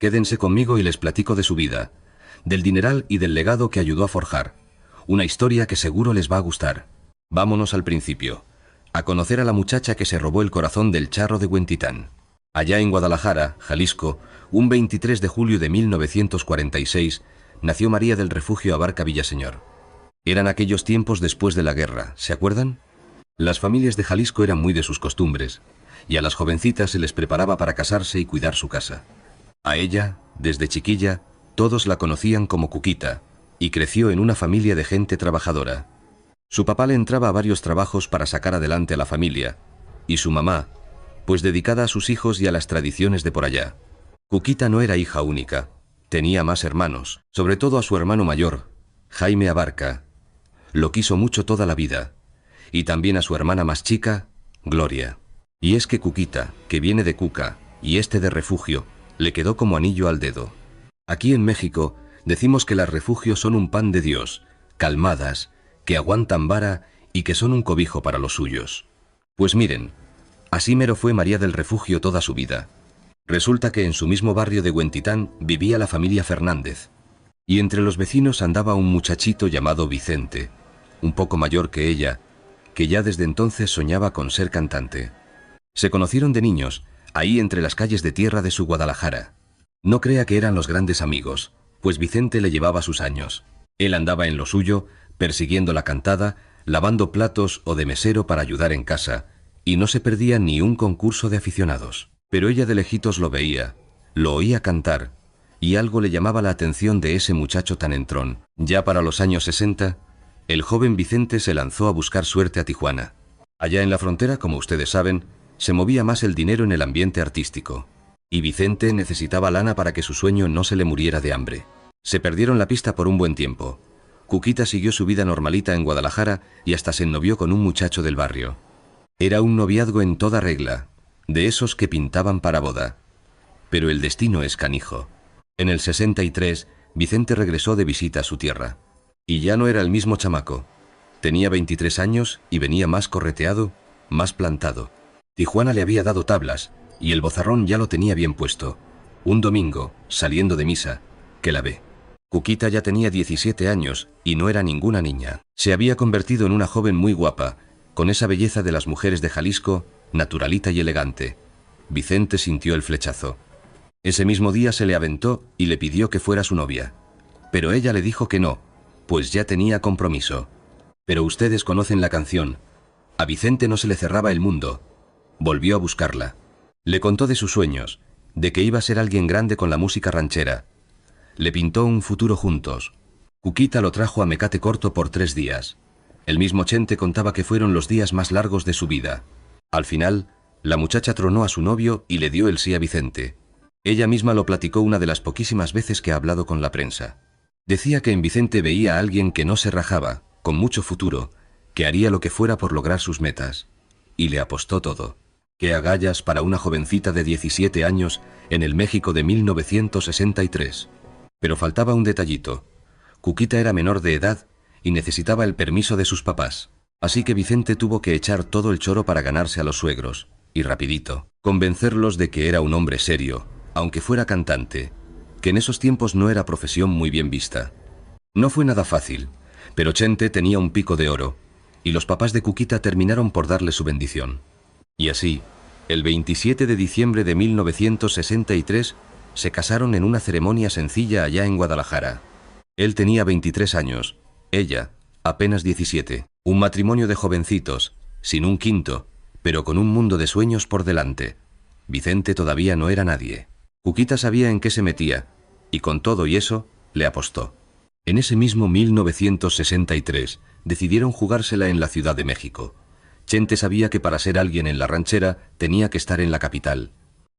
Quédense conmigo y les platico de su vida, del dineral y del legado que ayudó a forjar. Una historia que seguro les va a gustar. Vámonos al principio, a conocer a la muchacha que se robó el corazón del charro de Huentitán. Allá en Guadalajara, Jalisco, un 23 de julio de 1946, nació María del Refugio Abarca Villaseñor. Eran aquellos tiempos después de la guerra, ¿se acuerdan? Las familias de Jalisco eran muy de sus costumbres, y a las jovencitas se les preparaba para casarse y cuidar su casa. A ella, desde chiquilla, todos la conocían como Cuquita, y creció en una familia de gente trabajadora. Su papá le entraba a varios trabajos para sacar adelante a la familia, y su mamá, pues dedicada a sus hijos y a las tradiciones de por allá. Cuquita no era hija única, tenía más hermanos, sobre todo a su hermano mayor, Jaime Abarca. Lo quiso mucho toda la vida, y también a su hermana más chica, Gloria. Y es que Cuquita, que viene de Cuca, y este de refugio, le quedó como anillo al dedo. Aquí en México decimos que las refugios son un pan de Dios, calmadas, que aguantan vara y que son un cobijo para los suyos. Pues miren, así mero fue María del Refugio toda su vida. Resulta que en su mismo barrio de Huentitán vivía la familia Fernández, y entre los vecinos andaba un muchachito llamado Vicente, un poco mayor que ella, que ya desde entonces soñaba con ser cantante. Se conocieron de niños, ahí entre las calles de tierra de su Guadalajara. No crea que eran los grandes amigos, pues Vicente le llevaba sus años. Él andaba en lo suyo, persiguiendo la cantada, lavando platos o de mesero para ayudar en casa, y no se perdía ni un concurso de aficionados. Pero ella de lejitos lo veía, lo oía cantar, y algo le llamaba la atención de ese muchacho tan entrón. Ya para los años 60, el joven Vicente se lanzó a buscar suerte a Tijuana. Allá en la frontera, como ustedes saben, se movía más el dinero en el ambiente artístico, y Vicente necesitaba lana para que su sueño no se le muriera de hambre. Se perdieron la pista por un buen tiempo. Cuquita siguió su vida normalita en Guadalajara y hasta se ennovió con un muchacho del barrio. Era un noviazgo en toda regla, de esos que pintaban para boda. Pero el destino es canijo. En el 63, Vicente regresó de visita a su tierra. Y ya no era el mismo chamaco. Tenía 23 años y venía más correteado, más plantado. Tijuana le había dado tablas, y el bozarrón ya lo tenía bien puesto. Un domingo, saliendo de misa, que la ve. Cuquita ya tenía 17 años y no era ninguna niña. Se había convertido en una joven muy guapa, con esa belleza de las mujeres de Jalisco, naturalita y elegante. Vicente sintió el flechazo. Ese mismo día se le aventó y le pidió que fuera su novia. Pero ella le dijo que no, pues ya tenía compromiso. Pero ustedes conocen la canción. A Vicente no se le cerraba el mundo. Volvió a buscarla. Le contó de sus sueños, de que iba a ser alguien grande con la música ranchera. Le pintó un futuro juntos. Cuquita lo trajo a Mecate Corto por 3 días. El mismo Chente contaba que fueron los días más largos de su vida. Al final, la muchacha tronó a su novio y le dio el sí a Vicente. Ella misma lo platicó una de las poquísimas veces que ha hablado con la prensa. Decía que en Vicente veía a alguien que no se rajaba, con mucho futuro, que haría lo que fuera por lograr sus metas. Y le apostó todo. ¡Qué agallas para una jovencita de 17 años en el México de 1963! Pero faltaba un detallito. Cuquita era menor de edad y necesitaba el permiso de sus papás. Así que Vicente tuvo que echar todo el choro para ganarse a los suegros, y rapidito. Convencerlos de que era un hombre serio, aunque fuera cantante, que en esos tiempos no era profesión muy bien vista. No fue nada fácil, pero Chente tenía un pico de oro, y los papás de Cuquita terminaron por darle su bendición. Y así, el 27 de diciembre de 1963, se casaron en una ceremonia sencilla allá en Guadalajara. Él tenía 23 años, ella apenas 17. Un matrimonio de jovencitos, sin un quinto, pero con un mundo de sueños por delante. Vicente todavía no era nadie. Cuquita sabía en qué se metía, y con todo y eso, le apostó. En ese mismo 1963, decidieron jugársela en la Ciudad de México. Chente sabía que para ser alguien en la ranchera tenía que estar en la capital.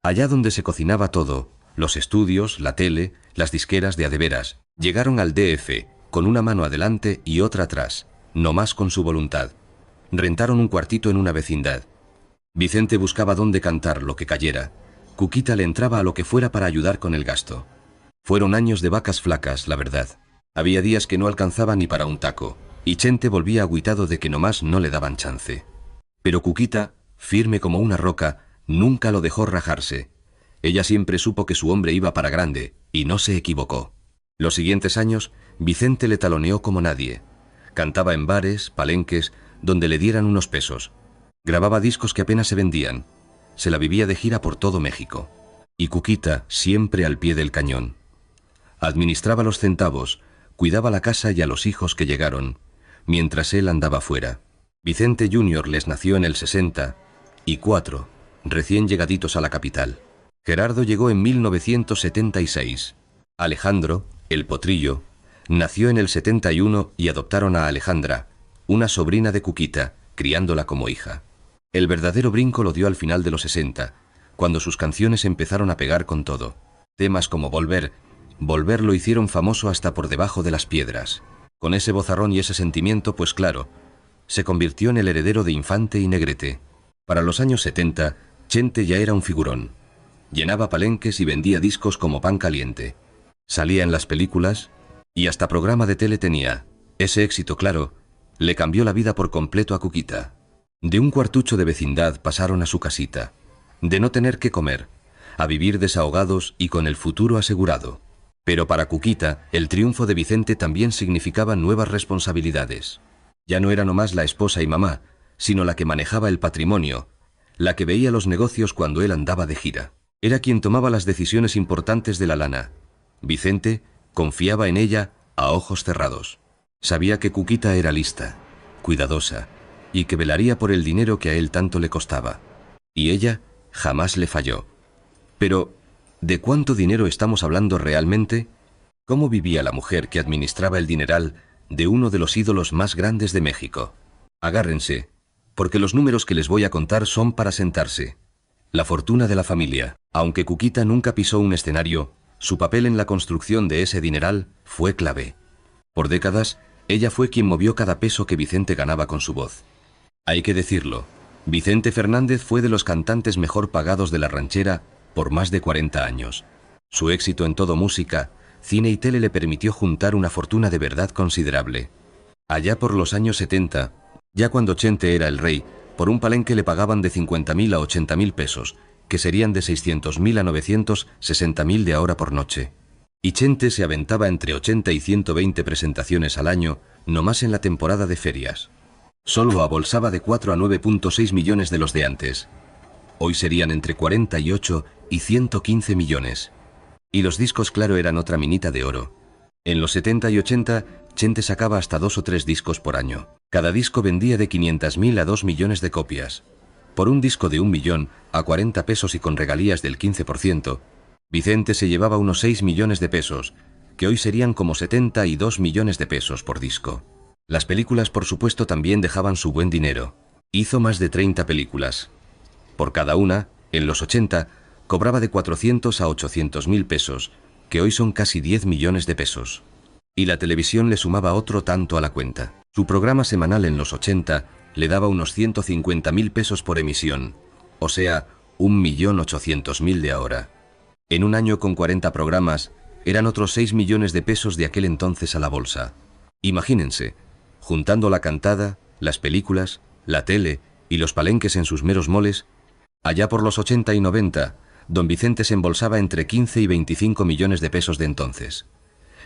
Allá donde se cocinaba todo, los estudios, la tele, las disqueras de a de veras, llegaron al DF, con una mano adelante y otra atrás, no más con su voluntad. Rentaron un cuartito en una vecindad. Vicente buscaba dónde cantar lo que cayera. Cuquita le entraba a lo que fuera para ayudar con el gasto. Fueron años de vacas flacas, la verdad. Había días que no alcanzaba ni para un taco, y Chente volvía agüitado de que nomás no le daban chance. Pero Cuquita, firme como una roca, nunca lo dejó rajarse. Ella siempre supo que su hombre iba para grande, y no se equivocó. Los siguientes años, Vicente le taloneó como nadie. Cantaba en bares, palenques, donde le dieran unos pesos. Grababa discos que apenas se vendían. Se la vivía de gira por todo México. Y Cuquita siempre al pie del cañón. Administraba los centavos, cuidaba la casa y a los hijos que llegaron, mientras él andaba fuera. Vicente Jr. les nació en el 60 y 4, recién llegaditos a la capital. Gerardo llegó en 1976. Alejandro, el potrillo, nació en el 71 y adoptaron a Alejandra, una sobrina de Cuquita, criándola como hija. El verdadero brinco lo dio al final de los 60, cuando sus canciones empezaron a pegar con todo. Temas como Volver lo hicieron famoso hasta por debajo de las piedras. Con ese vozarrón y ese sentimiento, pues claro, se convirtió en el heredero de Infante y Negrete. Para los años 70, Chente ya era un figurón. Llenaba palenques y vendía discos como pan caliente. Salía en las películas y hasta programa de tele tenía. Ese éxito, claro, le cambió la vida por completo a Cuquita. De un cuartucho de vecindad pasaron a su casita. De no tener que comer, a vivir desahogados y con el futuro asegurado. Pero para Cuquita, el triunfo de Vicente también significaba nuevas responsabilidades. Ya no era nomás la esposa y mamá, sino la que manejaba el patrimonio, la que veía los negocios cuando él andaba de gira. Era quien tomaba las decisiones importantes de la lana. Vicente confiaba en ella a ojos cerrados. Sabía que Cuquita era lista, cuidadosa, y que velaría por el dinero que a él tanto le costaba. Y ella jamás le falló. Pero, ¿de cuánto dinero estamos hablando realmente? ¿Cómo vivía la mujer que administraba el dineral de uno de los ídolos más grandes de México? Agárrense, porque los números que les voy a contar son para sentarse. La fortuna de la familia. Aunque Cuquita nunca pisó un escenario, su papel en la construcción de ese dineral fue clave. Por décadas, ella fue quien movió cada peso que Vicente ganaba con su voz. Hay que decirlo, Vicente Fernández fue de los cantantes mejor pagados de la ranchera por más de 40 años. Su éxito en todo música, cine y tele le permitió juntar una fortuna de verdad considerable. Allá por los años 70, ya cuando Chente era el rey, por un palenque le pagaban de 50.000 a 80.000 pesos, que serían de 600.000 a 960.000 de ahora por noche. Y Chente se aventaba entre 80 y 120 presentaciones al año, nomás en la temporada de ferias. Solo abolsaba de 4 a 9.6 millones de los de antes. Hoy serían entre 48 y 115 millones. Y los discos, claro, eran otra minita de oro. En los 70 y 80, Chente sacaba hasta 2 o 3 discos por año. Cada disco vendía de 500.000 a 2 millones de copias. Por un disco de 1 millón, a 40 pesos y con regalías del 15%, Vicente se llevaba unos 6 millones de pesos, que hoy serían como 72 millones de pesos por disco. Las películas, por supuesto, también dejaban su buen dinero. Hizo más de 30 películas. Por cada una, en los 80, cobraba de 400 a 800.000 pesos, que hoy son casi 10 millones de pesos. Y la televisión le sumaba otro tanto a la cuenta. Su programa semanal en los 80 le daba unos 150.000 pesos por emisión, o sea, 1.800.000 de ahora. En un año con 40 programas, eran otros 6 millones de pesos de aquel entonces a la bolsa. Imagínense, juntando la cantada, las películas, la tele y los palenques en sus meros moles, allá por los 80 y 90, don Vicente se embolsaba entre 15 y 25 millones de pesos de entonces,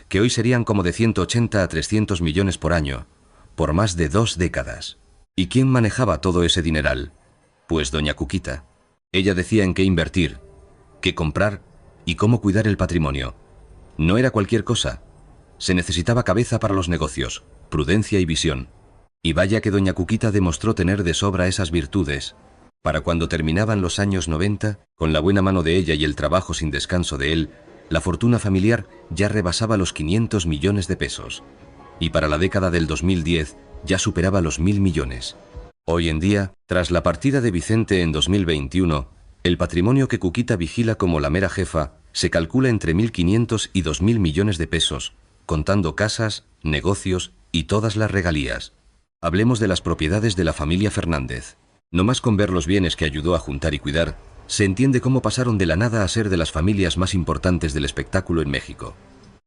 que hoy serían como de 180 a 300 millones por año, por más de 2 décadas. ¿Y quién manejaba todo ese dineral? Pues doña Cuquita. Ella decía en qué invertir, qué comprar y cómo cuidar el patrimonio. No era cualquier cosa. Se necesitaba cabeza para los negocios, prudencia y visión. Y vaya que doña Cuquita demostró tener de sobra esas virtudes. Para cuando terminaban los años 90, con la buena mano de ella y el trabajo sin descanso de él, la fortuna familiar ya rebasaba los 500 millones de pesos. Y para la década del 2010 ya superaba los 1.000 millones. Hoy en día, tras la partida de Vicente en 2021, el patrimonio que Cuquita vigila como la mera jefa se calcula entre 1.500 y 2.000 millones de pesos, contando casas, negocios y todas las regalías. Hablemos de las propiedades de la familia Fernández. No más con ver los bienes que ayudó a juntar y cuidar, se entiende cómo pasaron de la nada a ser de las familias más importantes del espectáculo en México.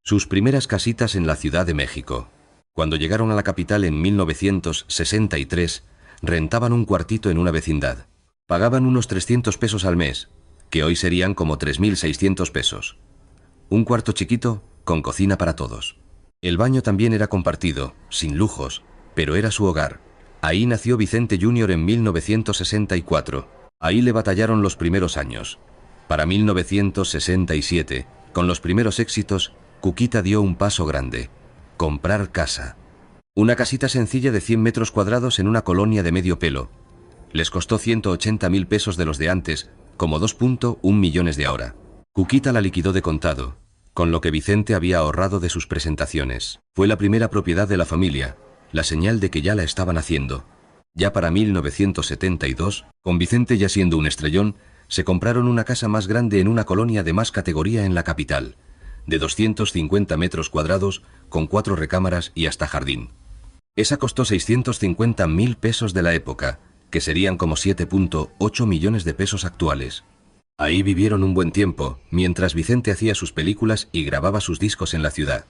Sus primeras casitas en la Ciudad de México. Cuando llegaron a la capital en 1963, rentaban un cuartito en una vecindad. Pagaban unos 300 pesos al mes, que hoy serían como 3.600 pesos. Un cuarto chiquito con cocina para todos. El baño también era compartido, sin lujos, pero era su hogar. Ahí nació Vicente Jr. en 1964. Ahí le batallaron los primeros años. Para 1967, con los primeros éxitos, Cuquita dio un paso grande: comprar casa. Una casita sencilla de 100 metros cuadrados en una colonia de medio pelo. Les costó 180.000 pesos de los de antes, como 2,1 millones de ahora. Cuquita la liquidó de contado, con lo que Vicente había ahorrado de sus presentaciones. Fue la primera propiedad de la familia, la señal de que ya la estaban haciendo. Ya para 1972, con Vicente ya siendo un estrellón, se compraron una casa más grande en una colonia de más categoría en la capital, de 250 metros cuadrados, con 4 recámaras y hasta jardín. Esa costó 650.000 pesos de la época, que serían como 7,8 millones de pesos actuales. Ahí vivieron un buen tiempo, mientras Vicente hacía sus películas y grababa sus discos en la ciudad.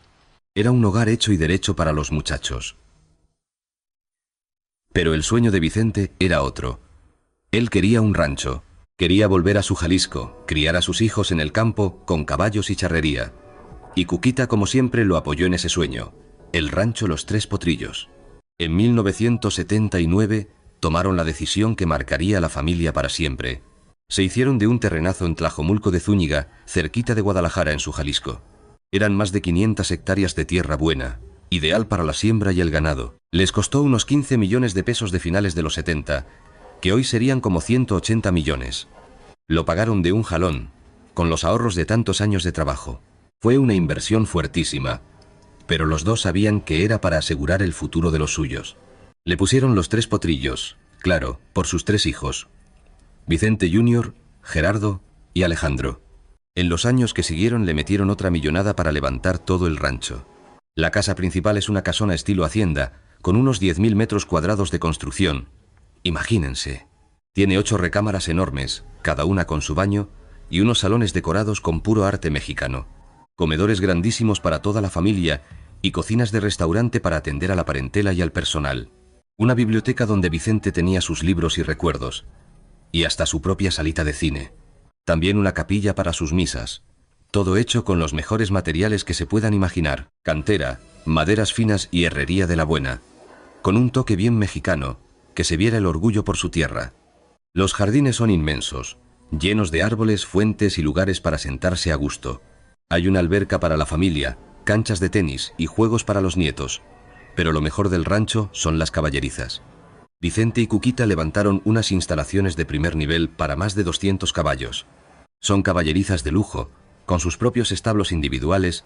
Era un hogar hecho y derecho para los muchachos. Pero el sueño de Vicente era otro. Él quería un rancho. Quería volver a su Jalisco, criar a sus hijos en el campo con caballos y charrería. Y Cuquita, como siempre, lo apoyó en ese sueño: el rancho Los Tres Potrillos. En 1979 tomaron la decisión que marcaría a la familia para siempre. Se hicieron de un terrenazo en Tlajomulco de Zúñiga, cerquita de Guadalajara, en su Jalisco. Eran más de 500 hectáreas de tierra buena, ideal para la siembra y el ganado. Les costó unos 15 millones de pesos de finales de los 70, que hoy serían como 180 millones. Lo pagaron de un jalón, con los ahorros de tantos años de trabajo. Fue una inversión fuertísima, pero los dos sabían que era para asegurar el futuro de los suyos. Le pusieron Los Tres Potrillos, claro, por sus 3 hijos: Vicente Jr., Gerardo y Alejandro. En los años que siguieron le metieron otra millonada para levantar todo el rancho. La casa principal es una casona estilo hacienda, con unos 10.000 metros cuadrados de construcción. Imagínense. Tiene 8 recámaras enormes, cada una con su baño, y unos salones decorados con puro arte mexicano. Comedores grandísimos para toda la familia y cocinas de restaurante para atender a la parentela y al personal. Una biblioteca donde Vicente tenía sus libros y recuerdos, y hasta su propia salita de cine. También una capilla para sus misas. Todo hecho con los mejores materiales que se puedan imaginar: cantera, maderas finas y herrería de la buena. Con un toque bien mexicano, que se viera el orgullo por su tierra. Los jardines son inmensos, llenos de árboles, fuentes y lugares para sentarse a gusto. Hay una alberca para la familia, canchas de tenis y juegos para los nietos. Pero lo mejor del rancho son las caballerizas. Vicente y Cuquita levantaron unas instalaciones de primer nivel para más de 200 caballos. Son caballerizas de lujo, con sus propios establos individuales,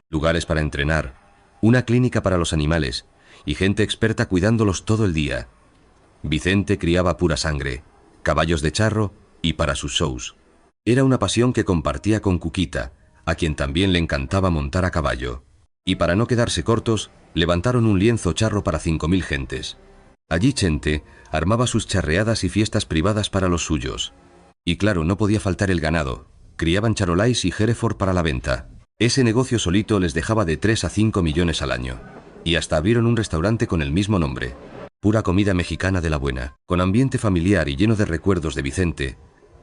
lugares para entrenar, una clínica para los animales y gente experta cuidándolos todo el día. Vicente criaba pura sangre, caballos de charro y para sus shows. Era una pasión que compartía con Cuquita, a quien también le encantaba montar a caballo. Y para no quedarse cortos, levantaron un lienzo charro para 5.000 gentes. Allí Chente armaba sus charreadas y fiestas privadas para los suyos. Y claro, no podía faltar el ganado. Criaban charolais y Hereford para la venta. Ese negocio solito les dejaba de 3 a 5 millones al año. Y hasta abrieron un restaurante con el mismo nombre. Pura comida mexicana de la buena, con ambiente familiar y lleno de recuerdos de Vicente.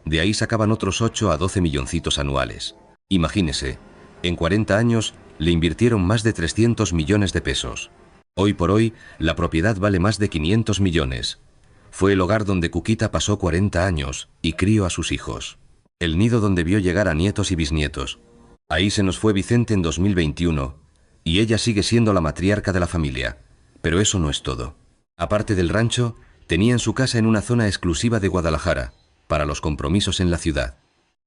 De ahí sacaban otros 8 a 12 milloncitos anuales. Imagínese, en 40 años le invirtieron más de 300 millones de pesos. Hoy por hoy, la propiedad vale más de 500 millones. Fue el hogar donde Cuquita pasó 40 años y crió a sus hijos. El nido donde vio llegar a nietos y bisnietos. Ahí se nos fue Vicente en 2021, y ella sigue siendo la matriarca de la familia. Pero eso no es todo. Aparte del rancho, tenían su casa en una zona exclusiva de Guadalajara, para los compromisos en la ciudad.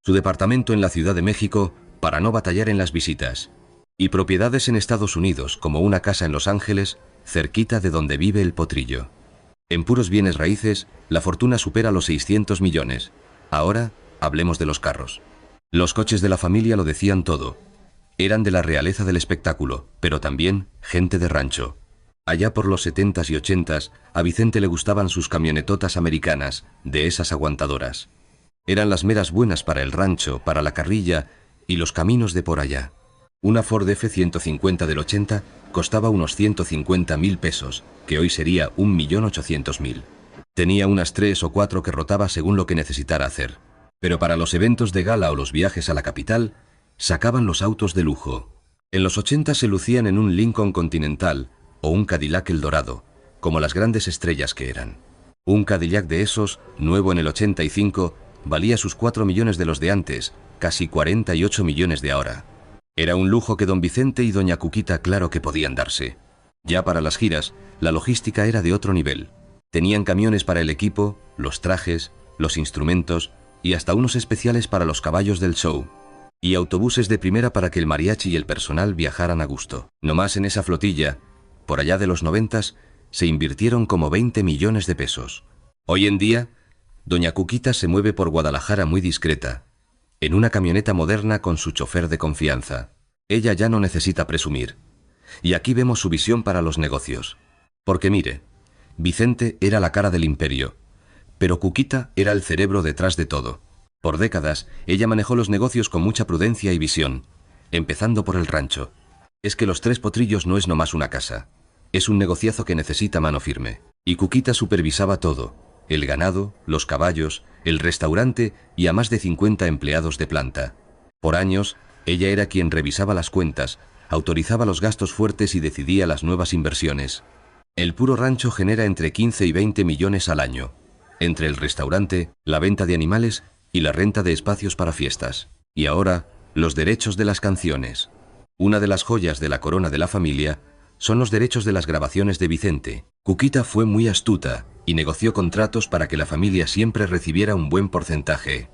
Su departamento en la Ciudad de México, para no batallar en las visitas. Y propiedades en Estados Unidos, como una casa en Los Ángeles, cerquita de donde vive el potrillo. En puros bienes raíces, la fortuna supera los 600 millones. Ahora, hablemos de los carros. Los coches de la familia lo decían todo. Eran de la realeza del espectáculo, pero también gente de rancho. Allá por los 70s y 80s, a Vicente le gustaban sus camionetotas americanas, de esas aguantadoras. Eran las meras buenas para el rancho, para la carrilla y los caminos de por allá. Una Ford F-150 del 80 costaba unos 150.000 pesos, que hoy sería 1.800.000. Tenía unas 3 o 4 que rotaba según lo que necesitara hacer. Pero para los eventos de gala o los viajes a la capital, sacaban los autos de lujo. En los 80 se lucían en un Lincoln Continental o un Cadillac El Dorado, como las grandes estrellas que eran. Un Cadillac de esos, nuevo en el 85, valía sus 4 millones de los de antes, casi 48 millones de ahora. Era un lujo que don Vicente y doña Cuquita claro que podían darse. Ya para las giras, la logística era de otro nivel. Tenían camiones para el equipo, los trajes, los instrumentos y hasta unos especiales para los caballos del show. Y autobuses de primera para que el mariachi y el personal viajaran a gusto. Nomás en esa flotilla, por allá de los 90s, se invirtieron como 20 millones de pesos. Hoy en día, doña Cuquita se mueve por Guadalajara muy discreta, en una camioneta moderna con su chofer de confianza. Ella ya no necesita presumir. Y aquí vemos su visión para los negocios. Porque mire, Vicente era la cara del imperio, pero Cuquita era el cerebro detrás de todo. Por décadas, ella manejó los negocios con mucha prudencia y visión, empezando por el rancho. Es que Los Tres Potrillos no es nomás una casa. Es un negociazo que necesita mano firme. Y Cuquita supervisaba todo: el ganado, los caballos, el restaurante y a más de 50 empleados de planta. Por años, ella era quien revisaba las cuentas, autorizaba los gastos fuertes y decidía las nuevas inversiones. El puro rancho genera entre 15 y 20 millones al año, entre el restaurante, la venta de animales y la renta de espacios para fiestas. Y ahora, los derechos de las canciones. Una de las joyas de la corona de la familia son los derechos de las grabaciones de Vicente. Cuquita fue muy astuta y negoció contratos para que la familia siempre recibiera un buen porcentaje.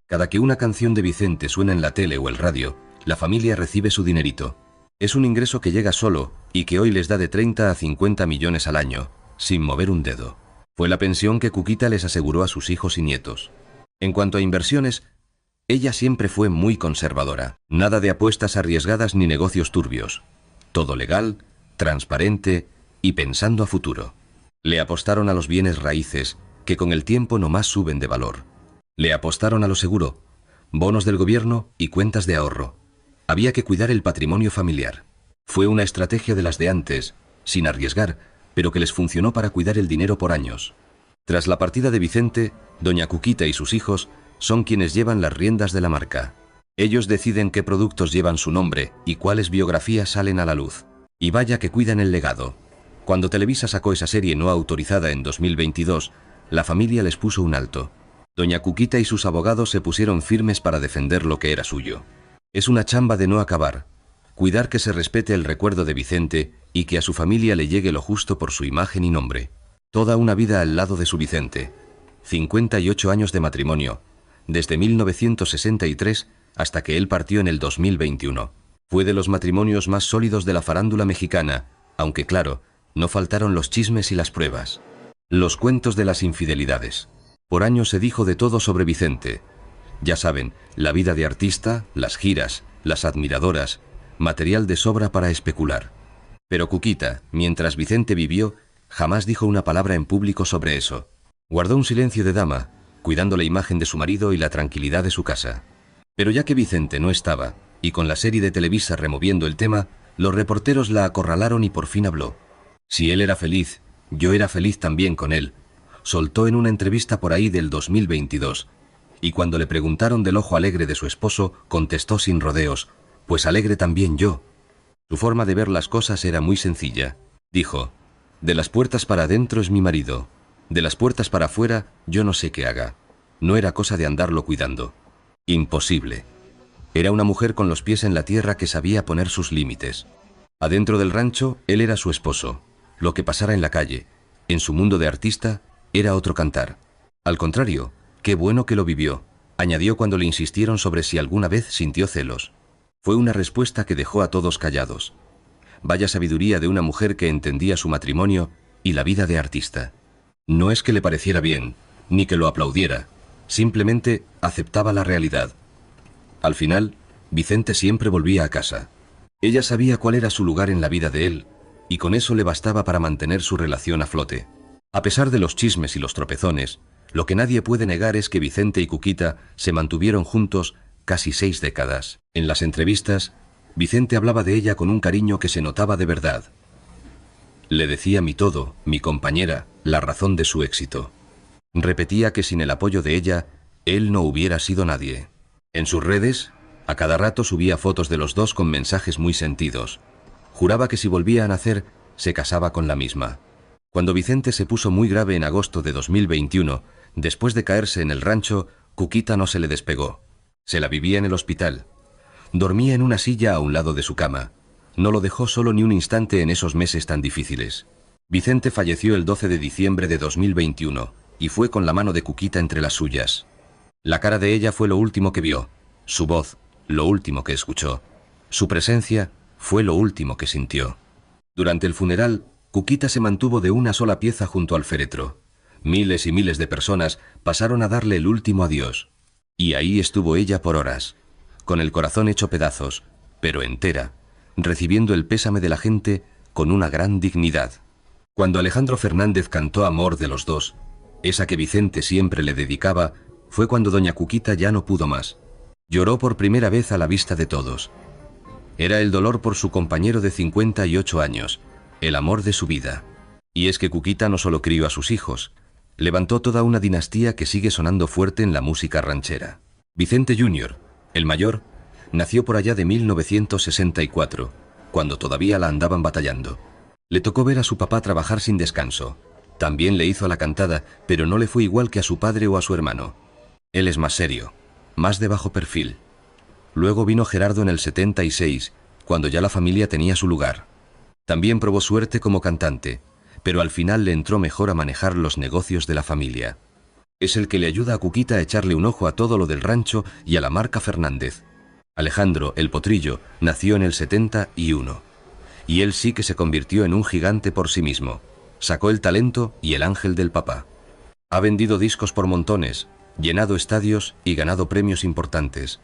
Cada que una canción de Vicente suena en la tele o el radio, la familia recibe su dinerito. Es un ingreso que llega solo y que hoy les da de 30 a 50 millones al año, sin mover un dedo. Fue la pensión que Cuquita les aseguró a sus hijos y nietos. En cuanto a inversiones, ella siempre fue muy conservadora. Nada de apuestas arriesgadas ni negocios turbios. Todo legal, transparente y pensando a futuro. Le apostaron a los bienes raíces, que con el tiempo nomás suben de valor. Le apostaron a lo seguro, bonos del gobierno y cuentas de ahorro. Había que cuidar el patrimonio familiar. Fue una estrategia de las de antes, sin arriesgar, pero que les funcionó para cuidar el dinero por años. Tras la partida de Vicente, doña Cuquita y sus hijos son quienes llevan las riendas de la marca. Ellos deciden qué productos llevan su nombre y cuáles biografías salen a la luz. Y vaya que cuidan el legado. Cuando Televisa sacó esa serie no autorizada en 2022, la familia les puso un alto. Doña Cuquita y sus abogados se pusieron firmes para defender lo que era suyo. Es una chamba de no acabar. Cuidar que se respete el recuerdo de Vicente y que a su familia le llegue lo justo por su imagen y nombre. Toda una vida al lado de su Vicente. 58 años de matrimonio, desde 1963 hasta que él partió en el 2021. Fue de los matrimonios más sólidos de la farándula mexicana, aunque claro, no faltaron los chismes y las pruebas. Los cuentos de las infidelidades. Por años se dijo de todo sobre Vicente. Ya saben, la vida de artista, las giras, las admiradoras, material de sobra para especular. Pero Cuquita, mientras Vicente vivió, jamás dijo una palabra en público sobre eso. Guardó un silencio de dama, cuidando la imagen de su marido y la tranquilidad de su casa. Pero ya que Vicente no estaba, y con la serie de Televisa removiendo el tema, los reporteros la acorralaron y por fin habló. Si él era feliz, yo era feliz también con él, soltó en una entrevista por ahí del 2022. Y cuando le preguntaron del ojo alegre de su esposo, contestó sin rodeos: pues alegre también yo. Su forma de ver las cosas era muy sencilla. Dijo: de las puertas para adentro es mi marido, de las puertas para afuera yo no sé qué haga. No era cosa de andarlo cuidando. Imposible. Era una mujer con los pies en la tierra que sabía poner sus límites. Adentro del rancho, él era su esposo. Lo que pasara en la calle, en su mundo de artista, era otro cantar. Al contrario, qué bueno que lo vivió, añadió cuando le insistieron sobre si alguna vez sintió celos. Fue una respuesta que dejó a todos callados. Vaya sabiduría de una mujer que entendía su matrimonio y la vida de artista. No es que le pareciera bien, ni que lo aplaudiera, simplemente aceptaba la realidad. Al final, Vicente siempre volvía a casa. Ella sabía cuál era su lugar en la vida de él, y con eso le bastaba para mantener su relación a flote. A pesar de los chismes y los tropezones, lo que nadie puede negar es que Vicente y Cuquita se mantuvieron juntos casi 6 décadas. En las entrevistas, Vicente hablaba de ella con un cariño que se notaba de verdad. Le decía mi todo, mi compañera, la razón de su éxito. Repetía que sin el apoyo de ella, él no hubiera sido nadie. En sus redes, a cada rato subía fotos de los dos con mensajes muy sentidos. Juraba que si volvía a nacer, se casaba con la misma. Cuando Vicente se puso muy grave en agosto de 2021, después de caerse en el rancho, Cuquita no se le despegó. Se la vivía en el hospital. Dormía en una silla a un lado de su cama. No lo dejó solo ni un instante en esos meses tan difíciles. Vicente falleció el 12 de diciembre de 2021 y fue con la mano de Cuquita entre las suyas. La cara de ella fue lo último que vio, su voz, lo último que escuchó. Su presencia fue lo último que sintió. Durante el funeral, Cuquita se mantuvo de una sola pieza junto al féretro. Miles y miles de personas pasaron a darle el último adiós. Y ahí estuvo ella por horas, con el corazón hecho pedazos, pero entera, recibiendo el pésame de la gente con una gran dignidad. Cuando Alejandro Fernández cantó Amor de los dos, esa que Vicente siempre le dedicaba, fue cuando doña Cuquita ya no pudo más. Lloró por primera vez a la vista de todos. Era el dolor por su compañero de 58 años, el amor de su vida. Y es que Cuquita no solo crió a sus hijos, levantó toda una dinastía que sigue sonando fuerte en la música ranchera. Vicente Jr., el mayor, nació por allá de 1964, cuando todavía la andaban batallando. Le tocó ver a su papá trabajar sin descanso. También le hizo a la cantada, pero no le fue igual que a su padre o a su hermano. Él es más serio, más de bajo perfil. Luego vino Gerardo en el 76, cuando ya la familia tenía su lugar. También probó suerte como cantante, pero al final le entró mejor a manejar los negocios de la familia. Es el que le ayuda a Cuquita a echarle un ojo a todo lo del rancho y a la marca Fernández. Alejandro, el potrillo, nació en el 71. Y él sí que se convirtió en un gigante por sí mismo. Sacó el talento y el ángel del papá. Ha vendido discos por montones, llenado estadios y ganado premios importantes.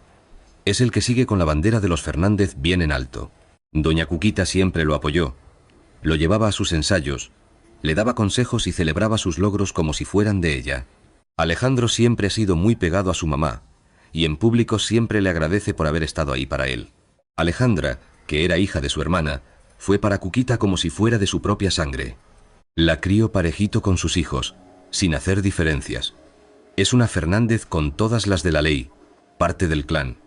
Es el que sigue con la bandera de los Fernández bien en alto. Doña Cuquita siempre lo apoyó. Lo llevaba a sus ensayos, le daba consejos y celebraba sus logros como si fueran de ella. Alejandro siempre ha sido muy pegado a su mamá, y en público siempre le agradece por haber estado ahí para él. Alejandra, que era hija de su hermana, fue para Cuquita como si fuera de su propia sangre. La crió parejito con sus hijos, sin hacer diferencias. Es una Fernández con todas las de la ley, parte del clan.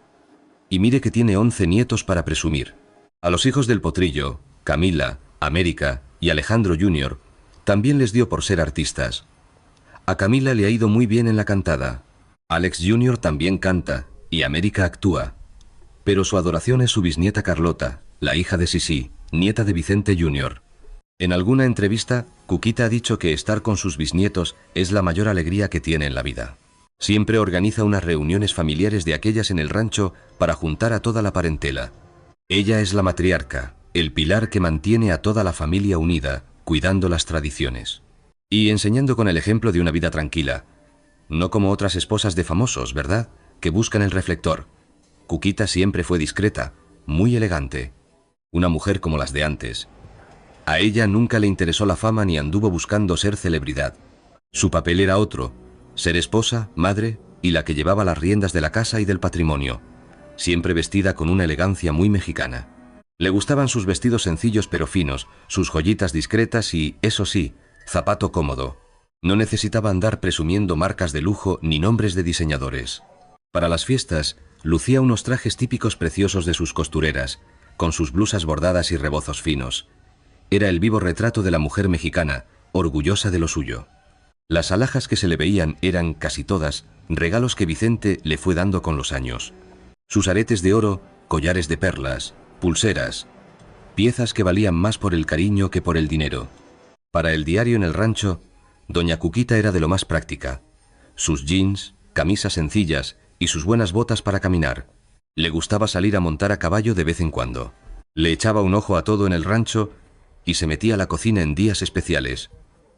Y mire que tiene 11 nietos para presumir. A los hijos del potrillo, Camila, América y Alejandro Jr., también les dio por ser artistas. A Camila le ha ido muy bien en la cantada. Alex Jr. también canta y América actúa. Pero su adoración es su bisnieta Carlota, la hija de Sisi, nieta de Vicente Jr. En alguna entrevista, Cuquita ha dicho que estar con sus bisnietos es la mayor alegría que tiene en la vida. Siempre organiza unas reuniones familiares de aquellas en el rancho para juntar a toda la parentela. Ella es la matriarca, el pilar que mantiene a toda la familia unida, cuidando las tradiciones. Y enseñando con el ejemplo de una vida tranquila. No como otras esposas de famosos, ¿verdad?, que buscan el reflector. Cuquita siempre fue discreta, muy elegante. Una mujer como las de antes. A ella nunca le interesó la fama ni anduvo buscando ser celebridad. Su papel era otro, ser esposa, madre y la que llevaba las riendas de la casa y del patrimonio, siempre vestida con una elegancia muy mexicana. Le gustaban sus vestidos sencillos pero finos, sus joyitas discretas y, eso sí, zapato cómodo. No necesitaba andar presumiendo marcas de lujo ni nombres de diseñadores. Para las fiestas, lucía unos trajes típicos preciosos de sus costureras, con sus blusas bordadas y rebozos finos. Era el vivo retrato de la mujer mexicana, orgullosa de lo suyo. Las alhajas que se le veían eran, casi todas, regalos que Vicente le fue dando con los años. Sus aretes de oro, collares de perlas, pulseras, piezas que valían más por el cariño que por el dinero. Para el diario en el rancho, doña Cuquita era de lo más práctica. Sus jeans, camisas sencillas y sus buenas botas para caminar. Le gustaba salir a montar a caballo de vez en cuando. Le echaba un ojo a todo en el rancho y se metía a la cocina en días especiales.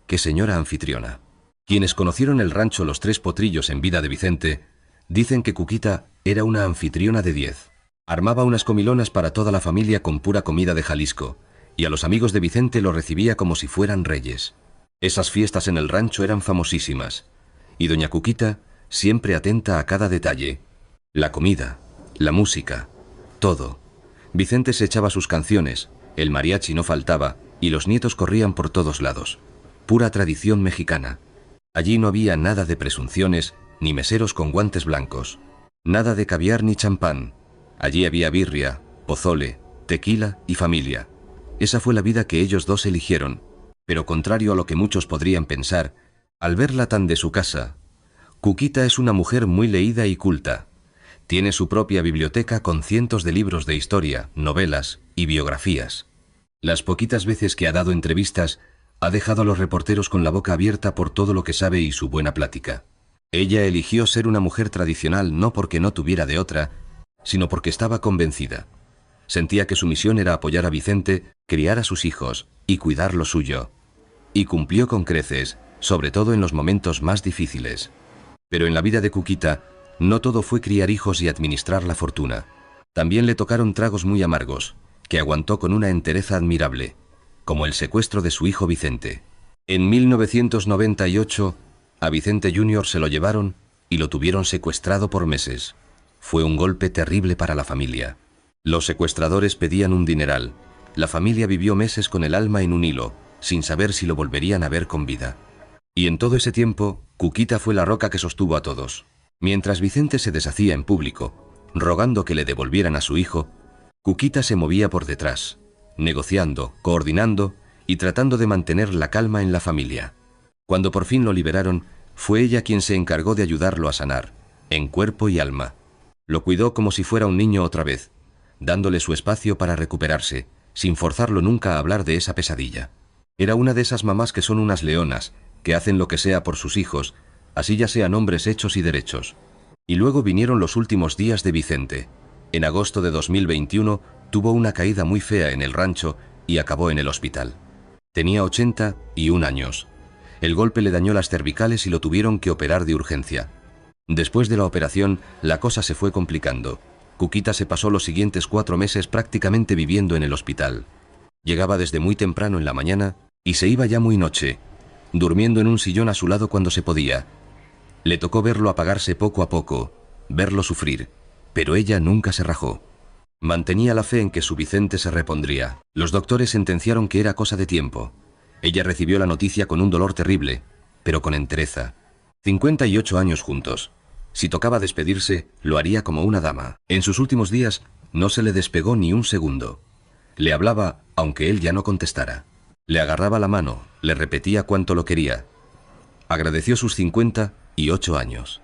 ¡Qué señora anfitriona! Quienes conocieron el rancho Los Tres Potrillos en vida de Vicente, dicen que Cuquita era una anfitriona de 10. Armaba unas comilonas para toda la familia con pura comida de Jalisco, y a los amigos de Vicente lo recibía como si fueran reyes. Esas fiestas en el rancho eran famosísimas, y doña Cuquita siempre atenta a cada detalle. La comida, la música, todo. Vicente se echaba sus canciones, el mariachi no faltaba, y los nietos corrían por todos lados. Pura tradición mexicana. Allí no había nada de presunciones ni meseros con guantes blancos. Nada de caviar ni champán. Allí había birria, pozole, tequila y familia. Esa fue la vida que ellos dos eligieron. Pero contrario a lo que muchos podrían pensar, al verla tan de su casa, Cuquita es una mujer muy leída y culta. Tiene su propia biblioteca con cientos de libros de historia, novelas y biografías. Las poquitas veces que ha dado entrevistas, ha dejado a los reporteros con la boca abierta por todo lo que sabe y su buena plática. Ella eligió ser una mujer tradicional no porque no tuviera de otra, sino porque estaba convencida. Sentía que su misión era apoyar a Vicente, criar a sus hijos y cuidar lo suyo. Y cumplió con creces, sobre todo en los momentos más difíciles. Pero en la vida de Cuquita, no todo fue criar hijos y administrar la fortuna. También le tocaron tragos muy amargos, que aguantó con una entereza admirable, como el secuestro de su hijo Vicente. En 1998, a Vicente Jr. se lo llevaron y lo tuvieron secuestrado por meses. Fue un golpe terrible para la familia. Los secuestradores pedían un dineral. La familia vivió meses con el alma en un hilo, sin saber si lo volverían a ver con vida. Y en todo ese tiempo, Cuquita fue la roca que sostuvo a todos. Mientras Vicente se deshacía en público, rogando que le devolvieran a su hijo, Cuquita se movía por detrás, negociando, coordinando y tratando de mantener la calma en la familia. Cuando por fin lo liberaron, fue ella quien se encargó de ayudarlo a sanar, en cuerpo y alma. Lo cuidó como si fuera un niño otra vez, dándole su espacio para recuperarse, sin forzarlo nunca a hablar de esa pesadilla. Era una de esas mamás que son unas leonas, que hacen lo que sea por sus hijos, así ya sean hombres hechos y derechos. Y luego vinieron los últimos días de Vicente. En agosto de 2021 tuvo una caída muy fea en el rancho y acabó en el hospital. Tenía 81 años. El golpe le dañó las cervicales y lo tuvieron que operar de urgencia. Después de la operación, la cosa se fue complicando. Cuquita se pasó los siguientes 4 meses prácticamente viviendo en el hospital. Llegaba desde muy temprano en la mañana y se iba ya muy noche, durmiendo en un sillón a su lado cuando se podía. Le tocó verlo apagarse poco a poco, verlo sufrir, pero ella nunca se rajó. Mantenía la fe en que su Vicente se repondría. Los doctores sentenciaron que era cosa de tiempo. Ella recibió la noticia con un dolor terrible, pero con entereza. 58 años juntos. Si tocaba despedirse, lo haría como una dama. En sus últimos días no se le despegó ni un segundo. Le hablaba, aunque él ya no contestara. Le agarraba la mano, le repetía cuánto lo quería. Agradeció sus 58 años.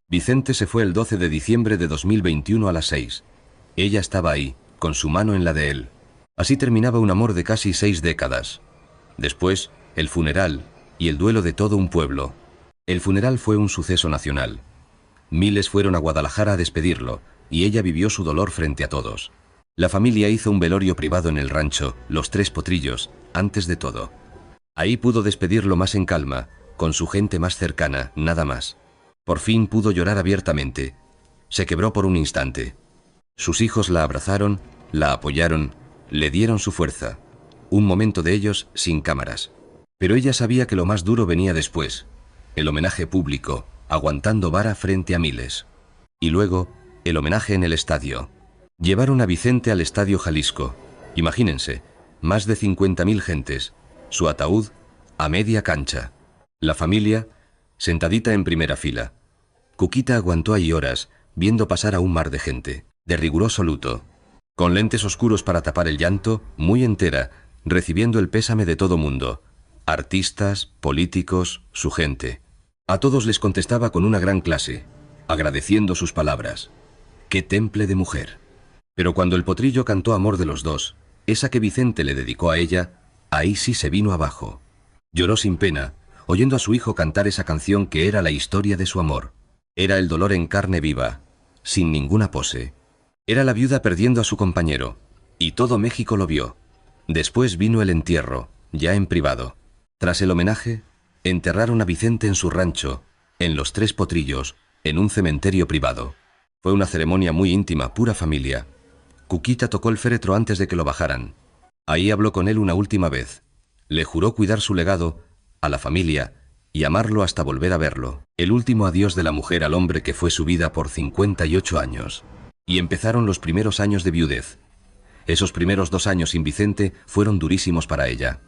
Vicente se fue el 12 de diciembre de 2021 a las 6. Ella estaba ahí, con su mano en la de él. Así terminaba un amor de casi 6 décadas. Después, el funeral y el duelo de todo un pueblo. El funeral fue un suceso nacional. Miles fueron a Guadalajara a despedirlo, y ella vivió su dolor frente a todos. La familia hizo un velorio privado en el rancho, Los Tres Potrillos, antes de todo. Ahí pudo despedirlo más en calma, con su gente más cercana, nada más. Por fin pudo llorar abiertamente. Se quebró por un instante. Sus hijos la abrazaron, la apoyaron, le dieron su fuerza. Un momento de ellos sin cámaras. Pero ella sabía que lo más duro venía después. El homenaje público, aguantando vara frente a miles. Y luego, el homenaje en el estadio. Llevaron a Vicente al Estadio Jalisco. Imagínense, más de 50.000 gentes. Su ataúd a media cancha. La familia, sentadita en primera fila. Cuquita aguantó ahí horas, viendo pasar a un mar de gente, de riguroso luto. Con lentes oscuros para tapar el llanto, muy entera, recibiendo el pésame de todo mundo. Artistas, políticos, su gente. A todos les contestaba con una gran clase, agradeciendo sus palabras. ¡Qué temple de mujer! Pero cuando el potrillo cantó Amor de los Dos, esa que Vicente le dedicó a ella, ahí sí se vino abajo. Lloró sin pena, oyendo a su hijo cantar esa canción que era la historia de su amor. Era el dolor en carne viva, sin ninguna pose. Era la viuda perdiendo a su compañero, y todo México lo vio. Después vino el entierro, ya en privado. Tras el homenaje, enterraron a Vicente en su rancho, en Los Tres Potrillos, en un cementerio privado. Fue una ceremonia muy íntima, pura familia. Cuquita tocó el féretro antes de que lo bajaran. Ahí habló con él una última vez. Le juró cuidar su legado, a la familia, y amarlo hasta volver a verlo. El último adiós de la mujer al hombre que fue su vida por 58 años. Y empezaron los primeros años de viudez. Esos primeros 2 años sin Vicente fueron durísimos para ella.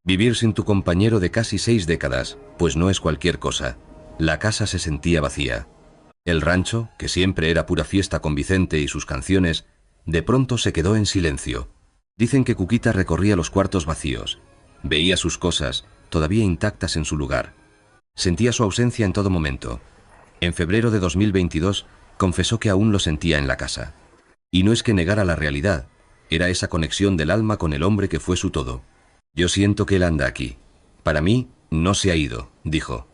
Vivir sin tu compañero de casi 6 décadas, pues no es cualquier cosa. La casa se sentía vacía. El rancho, que siempre era pura fiesta con Vicente y sus canciones, de pronto se quedó en silencio. Dicen que Cuquita recorría los cuartos vacíos, veía sus cosas, todavía intactas en su lugar. Sentía su ausencia en todo momento. En febrero de 2022 confesó que aún lo sentía en la casa. Y no es que negara la realidad, era esa conexión del alma con el hombre que fue su todo. Yo siento que él anda aquí. Para mí, no se ha ido, dijo.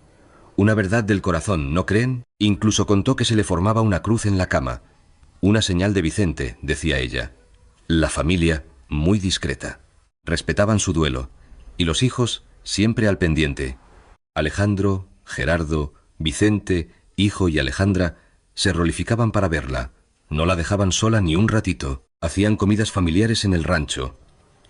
Una verdad del corazón, ¿no creen? Incluso contó que se le formaba una cruz en la cama. Una señal de Vicente, decía ella. La familia, muy discreta. Respetaban su duelo. Y los hijos, siempre al pendiente. Alejandro, Gerardo, Vicente, hijo y Alejandra, se rolificaban para verla. No la dejaban sola ni un ratito. Hacían comidas familiares en el rancho.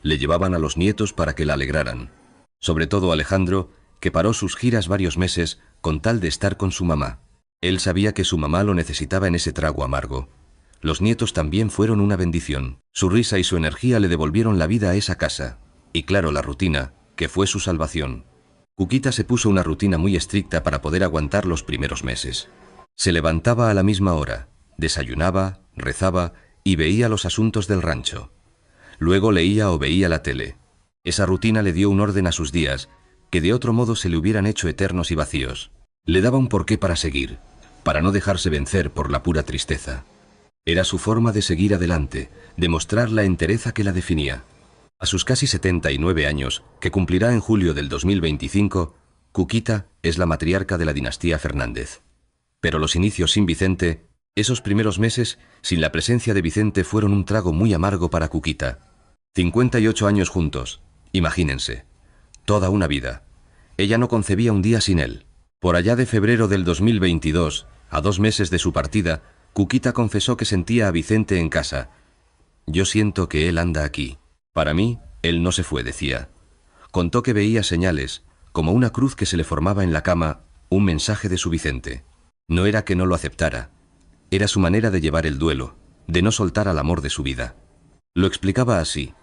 Le llevaban a los nietos para que la alegraran. Sobre todo Alejandro, que paró sus giras varios meses con tal de estar con su mamá. Él sabía que su mamá lo necesitaba en ese trago amargo. Los nietos también fueron una bendición. Su risa y su energía le devolvieron la vida a esa casa. Y claro, la rutina, que fue su salvación. Cuquita se puso una rutina muy estricta para poder aguantar los primeros meses. Se levantaba a la misma hora, desayunaba, rezaba y veía los asuntos del rancho. Luego leía o veía la tele. Esa rutina le dio un orden a sus días, que de otro modo se le hubieran hecho eternos y vacíos. Le daba un porqué para seguir, para no dejarse vencer por la pura tristeza. Era su forma de seguir adelante, de mostrar la entereza que la definía. A sus casi 79 años, que cumplirá en julio del 2025, Cuquita es la matriarca de la dinastía Fernández. Pero los inicios sin Vicente, esos primeros meses, sin la presencia de Vicente, fueron un trago muy amargo para Cuquita. 58 años juntos, imagínense. Toda una vida. Ella no concebía un día sin él. Por allá de febrero del 2022, a 2 meses de su partida, Cuquita confesó que sentía a Vicente en casa. Yo siento que él anda aquí. Para mí, él no se fue, decía. Contó que veía señales, como una cruz que se le formaba en la cama, un mensaje de su Vicente. No era que no lo aceptara. Era su manera de llevar el duelo, de no soltar al amor de su vida. Lo explicaba así.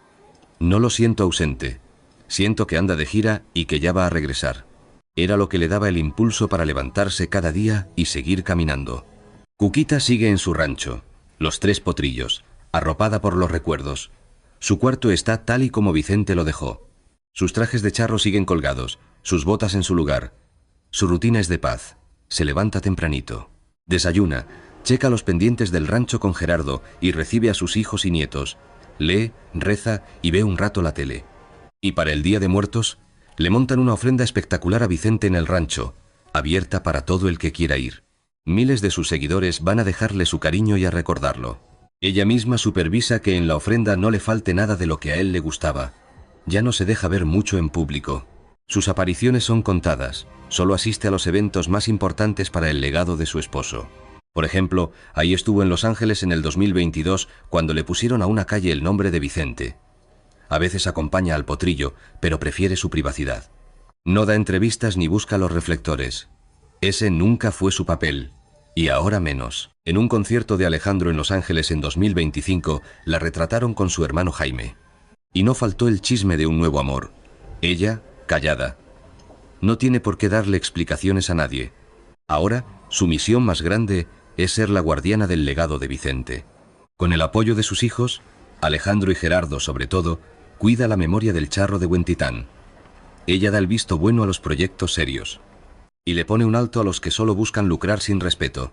No lo siento ausente. Siento que anda de gira y que ya va a regresar. Era lo que le daba el impulso para levantarse cada día y seguir caminando. Cuquita sigue en su rancho, Los Tres Potrillos, arropada por los recuerdos. Su cuarto está tal y como Vicente lo dejó. Sus trajes de charro siguen colgados, sus botas en su lugar. Su rutina es de paz. Se levanta tempranito. Desayuna, checa los pendientes del rancho con Gerardo y recibe a sus hijos y nietos. Lee, reza y ve un rato la tele. Y para el Día de Muertos, le montan una ofrenda espectacular a Vicente en el rancho, abierta para todo el que quiera ir. Miles de sus seguidores van a dejarle su cariño y a recordarlo. Ella misma supervisa que en la ofrenda no le falte nada de lo que a él le gustaba. Ya no se deja ver mucho en público. Sus apariciones son contadas. Solo asiste a los eventos más importantes para el legado de su esposo. Por ejemplo, ahí estuvo en Los Ángeles en el 2022 cuando le pusieron a una calle el nombre de Vicente. A veces acompaña al potrillo, pero prefiere su privacidad. No da entrevistas ni busca los reflectores. Ese nunca fue su papel. Y ahora menos. En un concierto de Alejandro en Los Ángeles en 2025, la retrataron con su hermano Jaime. Y no faltó el chisme de un nuevo amor. Ella, callada. No tiene por qué darle explicaciones a nadie. Ahora, su misión más grande es ser la guardiana del legado de Vicente. Con el apoyo de sus hijos, Alejandro y Gerardo sobre todo, cuida la memoria del charro de Huentitán. Ella da el visto bueno a los proyectos serios. Y le pone un alto a los que solo buscan lucrar sin respeto.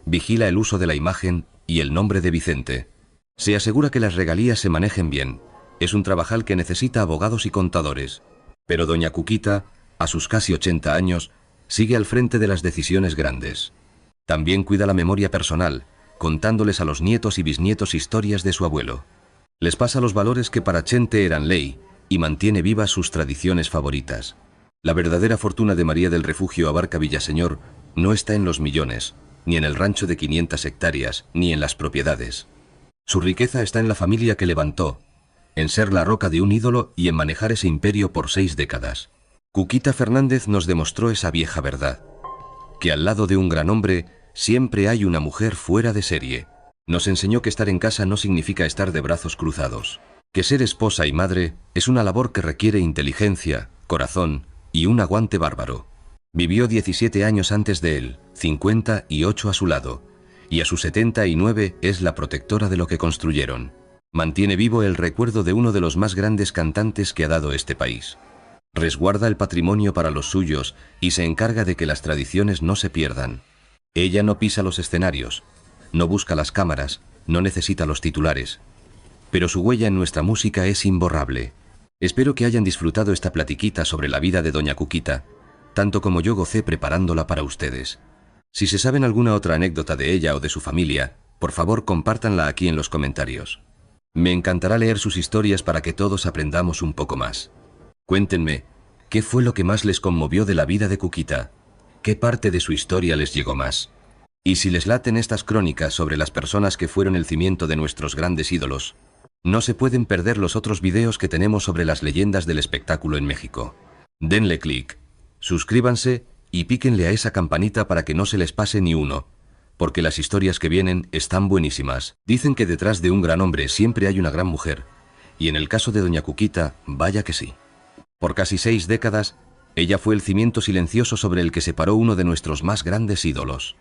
Vigila el uso de la imagen y el nombre de Vicente. Se asegura que las regalías se manejen bien. Es un trabajal que necesita abogados y contadores. Pero doña Cuquita, a sus casi 80 años, sigue al frente de las decisiones grandes. También cuida la memoria personal, contándoles a los nietos y bisnietos historias de su abuelo. Les pasa los valores que para Chente eran ley y mantiene vivas sus tradiciones favoritas. La verdadera fortuna de María del Refugio Abarca Villaseñor no está en los millones, ni en el rancho de 500 hectáreas, ni en las propiedades. Su riqueza está en la familia que levantó, en ser la roca de un ídolo y en manejar ese imperio por 6 décadas. Cuquita Fernández nos demostró esa vieja verdad, que al lado de un gran hombre siempre hay una mujer fuera de serie. Nos enseñó que estar en casa no significa estar de brazos cruzados, que ser esposa y madre es una labor que requiere inteligencia, corazón y un aguante bárbaro. Vivió 17 años antes de él, 58 a su lado, y a sus 79 es la protectora de lo que construyeron. Mantiene vivo el recuerdo de uno de los más grandes cantantes que ha dado este país. Resguarda el patrimonio para los suyos y se encarga de que las tradiciones no se pierdan. Ella no pisa los escenarios, no busca las cámaras, no necesita los titulares. Pero su huella en nuestra música es imborrable. Espero que hayan disfrutado esta platiquita sobre la vida de Doña Cuquita, tanto como yo gocé preparándola para ustedes. Si se saben alguna otra anécdota de ella o de su familia, por favor compártanla aquí en los comentarios. Me encantará leer sus historias para que todos aprendamos un poco más. Cuéntenme, ¿qué fue lo que más les conmovió de la vida de Cuquita? ¿Qué parte de su historia les llegó más? Y si les laten estas crónicas sobre las personas que fueron el cimiento de nuestros grandes ídolos, no se pueden perder los otros videos que tenemos sobre las leyendas del espectáculo en México. Denle clic, suscríbanse y píquenle a esa campanita para que no se les pase ni uno, porque las historias que vienen están buenísimas. Dicen que detrás de un gran hombre siempre hay una gran mujer, y en el caso de Doña Cuquita, vaya que sí. Por casi 6 décadas, ella fue el cimiento silencioso sobre el que se paró uno de nuestros más grandes ídolos.